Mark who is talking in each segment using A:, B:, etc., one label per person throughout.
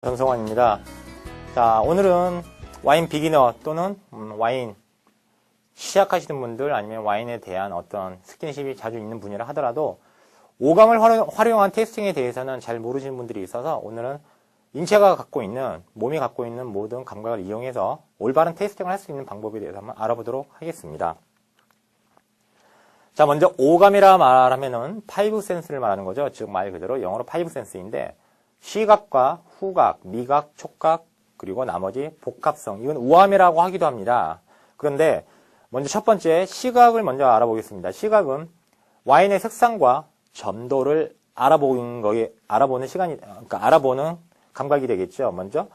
A: 전성환입니다. 자, 오늘은 와인 비기너 또는 와인 시작하시는 분들 아니면 와인에 대한 어떤 스킨십이 자주 있는 분이라 하더라도 오감을 활용한 테이스팅에 대해서는 잘 모르시는 분들이 있어서 오늘은 인체가 갖고 있는, 몸이 갖고 있는 모든 감각을 이용해서 올바른 테이스팅을 할 수 있는 방법에 대해서 한번 알아보도록 하겠습니다. 자, 먼저 오감이라 말하면은 파이브 센스를 말하는 거죠. 즉 말 그대로 영어로 파이브 센스인데 시각과 후각, 미각, 촉각, 그리고 나머지 복합성, 이건 우함이라고 하기도 합니다. 그런데 먼저 첫 번째 시각을 먼저 알아보겠습니다. 시각은 와인의 색상과 점도를 알아보는 시간이, 그러니까 알아보는 감각이 되겠죠. 먼저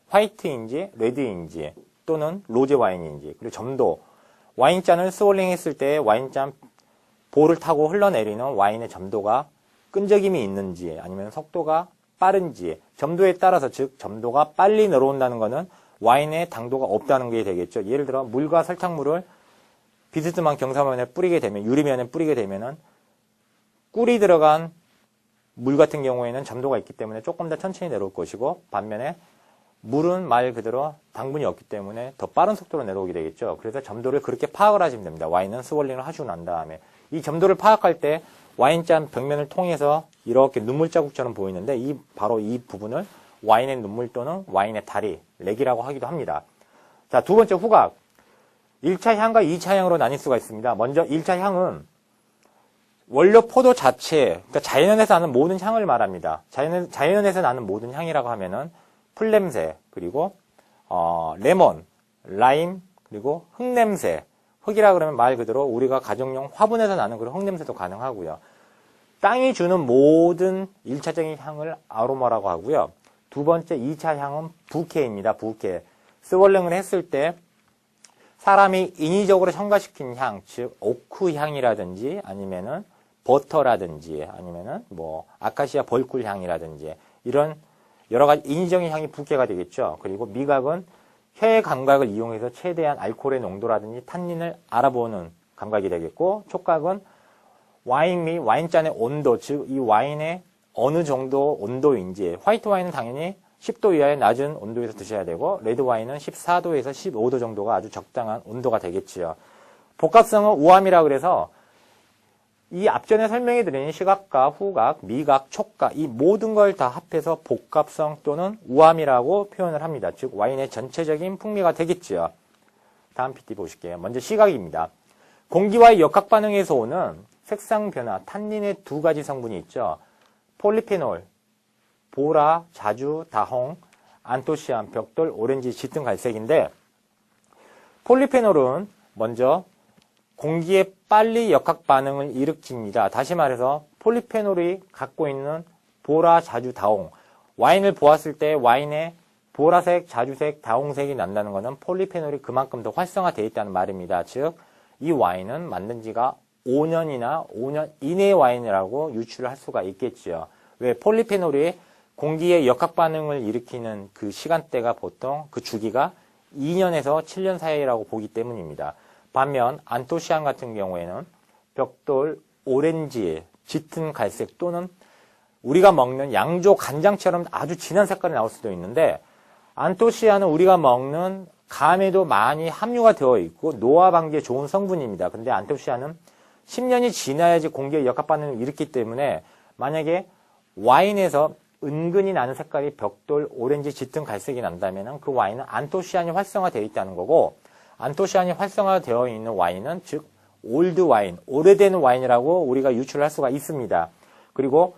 A: 화이트인지 레드인지 또는 로제 와인인지, 그리고 점도, 와인잔을 스월링 했을 때 와인잔 볼을 타고 흘러내리는 와인의 점도가 끈적임이 있는지 아니면 속도가 빠른지, 점도에 따라서, 즉 점도가 빨리 내려온다는 것은 와인에 당도가 없다는 게 되겠죠. 예를 들어 물과 설탕물을 비스듬한 경사면에 뿌리게 되면, 유리면에 뿌리게 되면은 꿀이 들어간 물 같은 경우에는 점도가 있기 때문에 조금 더 천천히 내려올 것이고, 반면에 물은 말 그대로 당분이 없기 때문에 더 빠른 속도로 내려오게 되겠죠. 그래서 점도를 그렇게 파악을 하시면 됩니다. 와인은 스월링을 하시고 난 다음에 이 점도를 파악할 때 와인잔 벽면을 통해서 이렇게 눈물 자국처럼 보이는데 바로 이 부분을 와인의 눈물 또는 와인의 다리, 렉이라고 하기도 합니다. 자, 두 번째 후각. 1차 향과 2차 향으로 나뉠 수가 있습니다. 먼저 1차 향은 원료 포도 자체, 그러니까 자연에서 나는 모든 향을 말합니다. 자연에서 나는 모든 향이라고 하면은 풀냄새, 그리고 레몬, 라임, 그리고 흙냄새. 흙이라 그러면 말 그대로 우리가 가정용 화분에서 나는 그런 흙냄새도 가능하고요. 땅이 주는 모든 1차적인 향을 아로마라고 하고요. 두 번째 2차 향은 부케입니다. 부케. 스월링을 했을 때 사람이 인위적으로 첨가시킨 향, 즉 오크 향이라든지 아니면은 버터라든지 아니면은 아카시아 벌꿀 향이라든지 이런 여러 가지 인위적인 향이 부케가 되겠죠. 그리고 미각은 혀의 감각을 이용해서 최대한 알코올의 농도라든지 탄닌을 알아보는 감각이 되겠고, 촉각은 와인 및 와인잔의 온도, 즉 이 와인의 어느 정도 온도인지, 화이트 와인은 당연히 10도 이하의 낮은 온도에서 드셔야 되고, 레드 와인은 14도에서 15도 정도가 아주 적당한 온도가 되겠지요. 복합성은 우함이라 그래서 이 앞전에 설명해 드린 시각과 후각, 미각, 촉각, 이 모든 걸 다 합해서 복합성 또는 우함이라고 표현을 합니다. 즉 와인의 전체적인 풍미가 되겠지요. 다음 PT 보실게요. 먼저 시각입니다. 공기와의 역학 반응에서 오는 색상 변화, 탄닌의 두 가지 성분이 있죠. 폴리페놀, 보라, 자주, 다홍, 안토시안, 벽돌, 오렌지, 짙은 갈색인데, 폴리페놀은 먼저 공기에 빨리 역학 반응을 일으킵니다. 다시 말해서 폴리페놀이 갖고 있는 보라, 자주, 다홍, 와인을 보았을 때 와인에 보라색, 자주색, 다홍색이 난다는 것은 폴리페놀이 그만큼 더 활성화되어 있다는 말입니다. 즉 이 와인은 만든 지가 5년이나 5년 이내의 와인이라고 유추를 할 수가 있겠죠. 왜? 폴리페놀이 공기의 역학 반응을 일으키는 그 시간대가 보통 그 주기가 2년에서 7년 사이라고 보기 때문입니다. 반면 안토시안 같은 경우에는 벽돌, 오렌지, 짙은 갈색 또는 우리가 먹는 양조 간장처럼 아주 진한 색깔이 나올 수도 있는데, 안토시안은 우리가 먹는 감에도 많이 함유가 되어 있고 노화 방지에 좋은 성분입니다. 근데 안토시안은 10년이 지나야지 공기의 역학 반응을 일으키기 때문에 만약에 와인에서 은근히 나는 색깔이 벽돌, 오렌지, 짙은 갈색이 난다면 그 와인은 안토시안이 활성화되어 있다는 거고, 안토시안이 활성화되어 있는 와인은 즉 올드 와인, 오래된 와인이라고 우리가 유추를 할 수가 있습니다. 그리고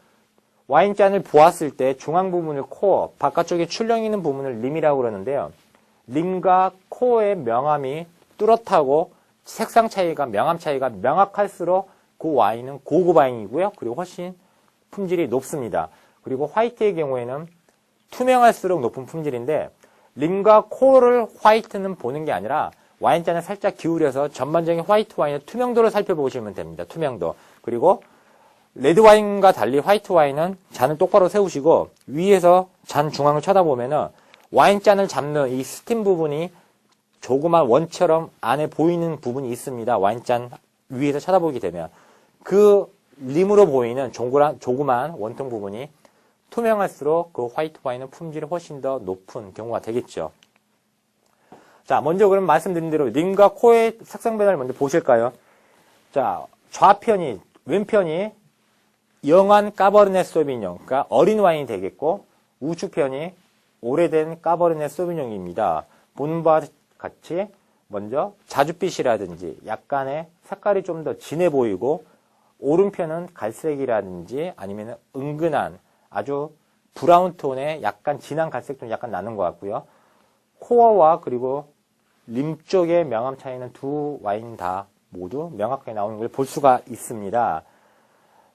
A: 와인잔을 보았을 때 중앙 부분을 코어, 바깥쪽에 출렁이 있는 부분을 림이라고 그러는데요. 림과 코어의 명암이 뚜렷하고 색상 차이가, 명암 차이가 명확할수록 그 와인은 고급 와인이고요. 그리고 훨씬 품질이 높습니다. 그리고 화이트의 경우에는 투명할수록 높은 품질인데, 림과 코어를 화이트는 보는 게 아니라 와인잔을 살짝 기울여서 전반적인 화이트 와인의 투명도를 살펴보시면 됩니다. 투명도. 그리고 레드 와인과 달리 화이트 와인은 잔을 똑바로 세우시고 위에서 잔 중앙을 쳐다보면은 와인잔을 잡는 이 스팀 부분이 조그만 원처럼 안에 보이는 부분이 있습니다. 와인잔 위에서 쳐다보게 되면 그 림으로 보이는 조그만 원통 부분이 투명할수록 그 화이트 와인은 품질이 훨씬 더 높은 경우가 되겠죠. 자, 먼저 그럼 말씀드린 대로 림과 코의 색상 변화를 먼저 보실까요? 자, 좌편이, 왼편이 영한 까버르네 소비뇽, 그러니까 어린 와인이 되겠고, 우측편이 오래된 까버르네 소비뇽입니다. 보는 바와 같이 먼저 자줏빛이라든지 약간의 색깔이 좀 더 진해 보이고, 오른편은 갈색이라든지 아니면 은근한 아주 브라운 톤의 약간 진한 갈색 톤이 약간 나는 것 같고요. 코어와 그리고 림 쪽의 명암 차이는 두 와인 다 모두 명확하게 나오는 걸 볼 수가 있습니다.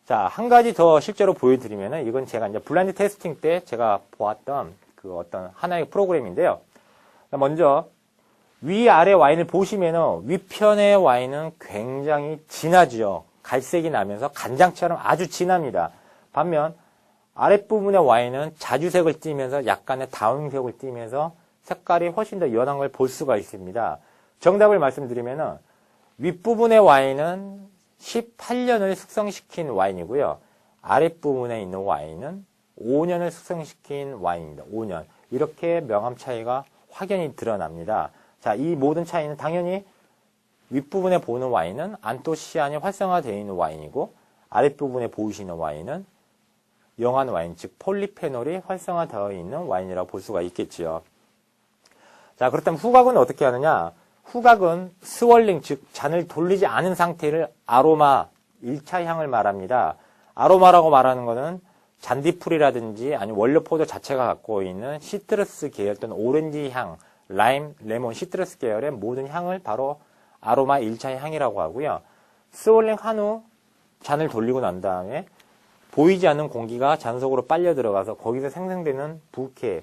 A: 자, 한 가지 더 실제로 보여드리면은 이건 제가 이제 블라인드 테스팅 때 제가 보았던 그 어떤 하나의 프로그램인데요. 먼저 위아래 와인을 보시면은 위편의 와인은 굉장히 진하죠. 갈색이 나면서 간장처럼 아주 진합니다. 반면 아랫부분의 와인은 자주색을 띠면서 약간의 다운색을 띠면서 색깔이 훨씬 더 연한 걸 볼 수가 있습니다. 정답을 말씀드리면은 윗부분의 와인은 18년을 숙성시킨 와인이고요. 아랫부분에 있는 와인은 5년을 숙성시킨 와인입니다. 5년. 이렇게 명암 차이가 확연히 드러납니다. 자, 이 모든 차이는 당연히 윗부분에 보는 와인은 안토시아닌이 활성화되어 있는 와인이고 아랫부분에 보이시는 와인은 영한 와인, 즉 폴리페놀이 활성화되어 있는 와인이라고 볼 수가 있겠지요. 자, 그렇다면 후각은 어떻게 하느냐? 후각은 스월링, 즉 잔을 돌리지 않은 상태를 아로마, 1차 향을 말합니다. 아로마라고 말하는 것은 잔디풀이라든지 아니면 원료 포도 자체가 갖고 있는 시트러스 계열 또는 오렌지 향, 라임, 레몬, 시트러스 계열의 모든 향을 바로 아로마 1차 향이라고 하고요. 스월링 한 후 잔을 돌리고 난 다음에 보이지 않는 공기가 잔 속으로 빨려 들어가서 거기서 생성되는 부케,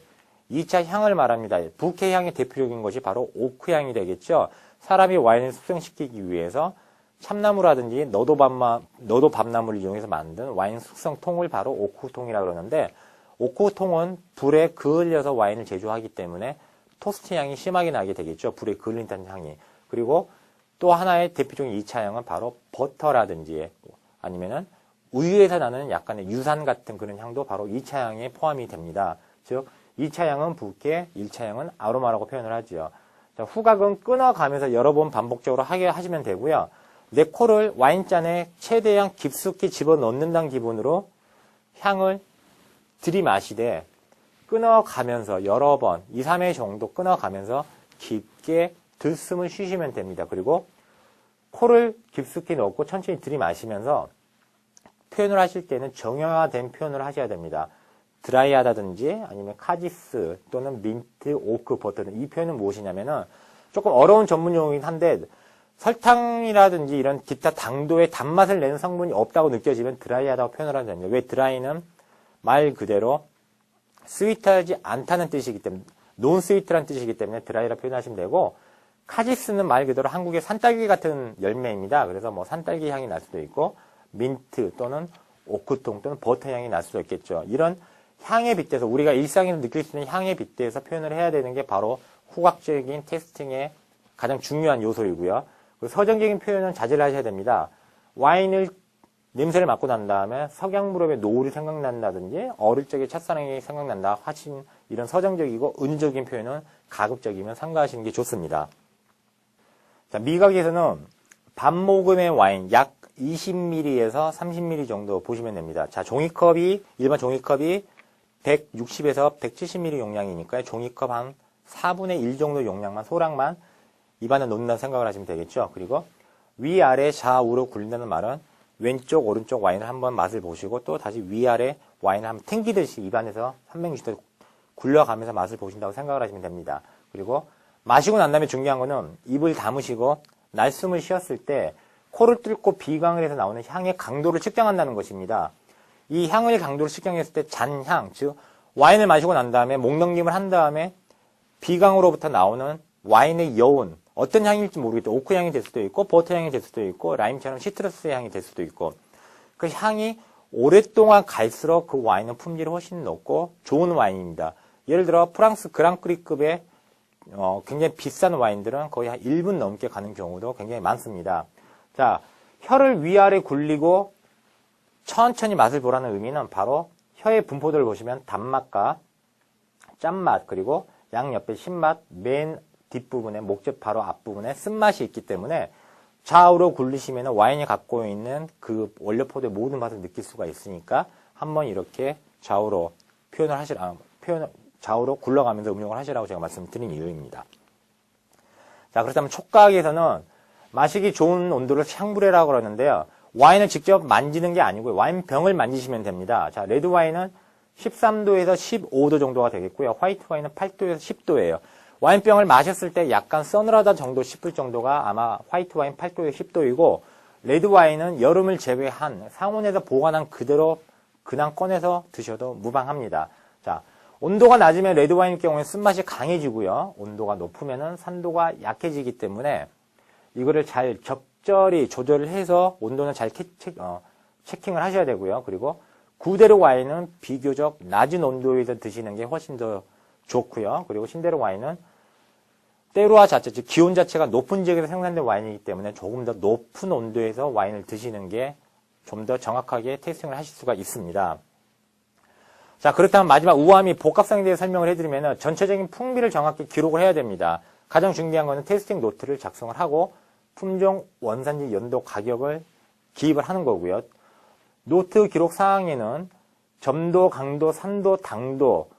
A: 2차 향을 말합니다. 부케 향의 대표적인 것이 바로 오크 향이 되겠죠. 사람이 와인을 숙성시키기 위해서 참나무라든지 너도밤나무를 이용해서 만든 와인 숙성통을 바로 오크통이라고 그러는데, 오크통은 불에 그을려서 와인을 제조하기 때문에 토스트 향이 심하게 나게 되겠죠. 불에 그을린다는 향이. 그리고 또 하나의 대표적인 2차 향은 바로 버터라든지 아니면은 우유에서 나는 약간의 유산 같은 그런 향도 바로 2차 향에 포함이 됩니다. 즉 2차 향은 부케, 1차 향은 아로마라고 표현을 하죠. 자, 후각은 끊어가면서 여러 번 반복적으로 하시면 되고요. 내 코를 와인잔에 최대한 깊숙이 집어넣는다는 기분으로 향을 들이마시되 끊어가면서 여러 번, 2, 3회 정도 끊어가면서 깊게 들숨을 쉬시면 됩니다. 그리고 코를 깊숙이 넣고 천천히 들이마시면서 표현을 하실 때는 정형화된 표현을 하셔야 됩니다. 드라이하다든지 아니면 카지스 또는 민트, 오크, 버터 이 표현은 무엇이냐면은 조금 어려운 전문 용어이긴 한데 설탕이라든지 이런 기타 당도의 단맛을 내는 성분이 없다고 느껴지면 드라이하다고 표현을 하면 됩니다. 왜 드라이는 말 그대로 스위트하지 않다는 뜻이기 때문에 논 스위트라는 뜻이기 때문에 드라이라 표현하시면 되고, 카지스는 말 그대로 한국의 산딸기 같은 열매입니다. 그래서 뭐 산딸기 향이 날 수도 있고 민트 또는 오크통 또는 버터 향이 날 수도 있겠죠. 이런 향에 빗대서 우리가 일상에서 느낄 수 있는 향에 빗대서 표현을 해야 되는 게 바로 후각적인 테스팅의 가장 중요한 요소이고요. 서정적인 표현은 자제를 하셔야 됩니다. 와인을 냄새를 맡고 난 다음에 석양무렵의 노을이 생각난다든지 어릴 적에 첫사랑이 생각난다 하신 이런 서정적이고 은유적인 표현은 가급적이면 삼가하시는 게 좋습니다. 자, 미각에서는 반모금의 와인 약 20ml에서 30ml 정도 보시면 됩니다. 자, 일반 종이컵이 160에서 170ml 용량이니까 종이컵 한 4분의 1 정도 용량만, 소량만 입안에 넣는다고 생각을 하시면 되겠죠. 그리고 위아래 좌우로 굴린다는 말은 왼쪽 오른쪽 와인을 한번 맛을 보시고 또 다시 위아래 와인을 한번 튕기듯이 입안에서 360도 굴려가면서 맛을 보신다고 생각을 하시면 됩니다. 그리고 마시고 난 다음에 중요한 거는 입을 다무시고 날숨을 쉬었을 때 코를 뚫고 비강을 해서 나오는 향의 강도를 측정한다는 것입니다. 이 향의 강도를 측정했을 때 잔향, 즉 와인을 마시고 난 다음에 목 넘김을 한 다음에 비강으로부터 나오는 와인의 여운, 어떤 향일지 모르겠다. 오크 향이 될 수도 있고 버터 향이 될 수도 있고 라임처럼 시트러스 향이 될 수도 있고, 그 향이 오랫동안 갈수록 그 와인은 품질이 훨씬 높고 좋은 와인입니다. 예를 들어 프랑스 그랑크리급의 굉장히 비싼 와인들은 거의 한 1분 넘게 가는 경우도 굉장히 많습니다. 자, 혀를 위아래 굴리고 천천히 맛을 보라는 의미는 바로 혀의 분포도를 보시면 단맛과 짠맛, 그리고 양옆에 신맛, 맨 뒷부분에 목젖 바로 앞부분에 쓴맛이 있기 때문에 좌우로 굴리시면 와인이 갖고 있는 그 원료 포도의 모든 맛을 느낄 수가 있으니까 한번 이렇게 좌우로 좌우로 굴러가면서 음용을 하시라고 제가 말씀드린 이유입니다. 자, 그렇다면 촉각에서는 마시기 좋은 온도를 향불이라고 그러는데요. 와인을 직접 만지는 게 아니고요. 와인병을 만지시면 됩니다. 자, 레드 와인은 13도에서 15도 정도가 되겠고요. 화이트 와인은 8도에서 10도예요. 와인병을 마셨을 때 약간 서늘하다 정도 싶을 정도가 아마 화이트 와인 8도에서 10도이고, 레드 와인은 여름을 제외한 상온에서 보관한 그대로 그냥 꺼내서 드셔도 무방합니다. 자, 온도가 낮으면 레드 와인의 경우에 쓴맛이 강해지고요. 온도가 높으면 산도가 약해지기 때문에 이거를 잘 적절히 조절을 해서 온도는 잘 체킹을 하셔야 되고요. 그리고 구데르 와인은 비교적 낮은 온도에서 드시는 게 훨씬 더 좋고요. 그리고 신데르 와인은 때루아 자체, 즉 기온 자체가 높은 지역에서 생산된 와인이기 때문에 조금 더 높은 온도에서 와인을 드시는 게 좀 더 정확하게 테이스팅을 하실 수가 있습니다. 자, 그렇다면 마지막 우아미 복합성에 대해 설명을 해드리면 전체적인 풍미를 정확히 기록을 해야 됩니다. 가장 중요한 것은 테이스팅 노트를 작성을 하고 품종, 원산지, 연도, 가격을 기입을 하는 거고요. 노트 기록 사항에는 점도, 강도, 산도, 당도,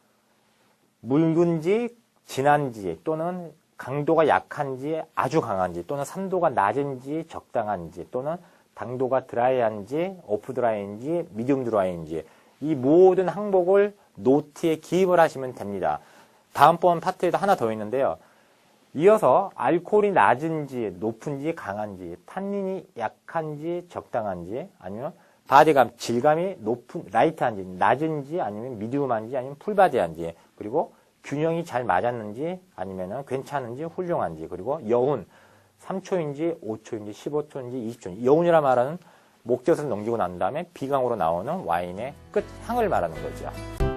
A: 묽은지, 진한지 또는 강도가 약한지 아주 강한지 또는 산도가 낮은지 적당한지 또는 당도가 드라이한지 오프 드라이인지 미디움 드라이인지 이 모든 항목을 노트에 기입을 하시면 됩니다. 다음번 파트에도 하나 더 있는데요. 이어서 알코올이 낮은지 높은지 강한지 탄닌이 약한지 적당한지 아니면 바디감 질감이 높은 라이트한지 낮은지 아니면 미디움한지 아니면 풀바디한지 그리고 균형이 잘 맞았는지 아니면 괜찮은지 훌륭한지 그리고 여운 3초인지 5초인지 15초인지 20초인지 여운이라 말하는 목젖을 넘기고 난 다음에 비강으로 나오는 와인의 끝 향을 말하는 거죠.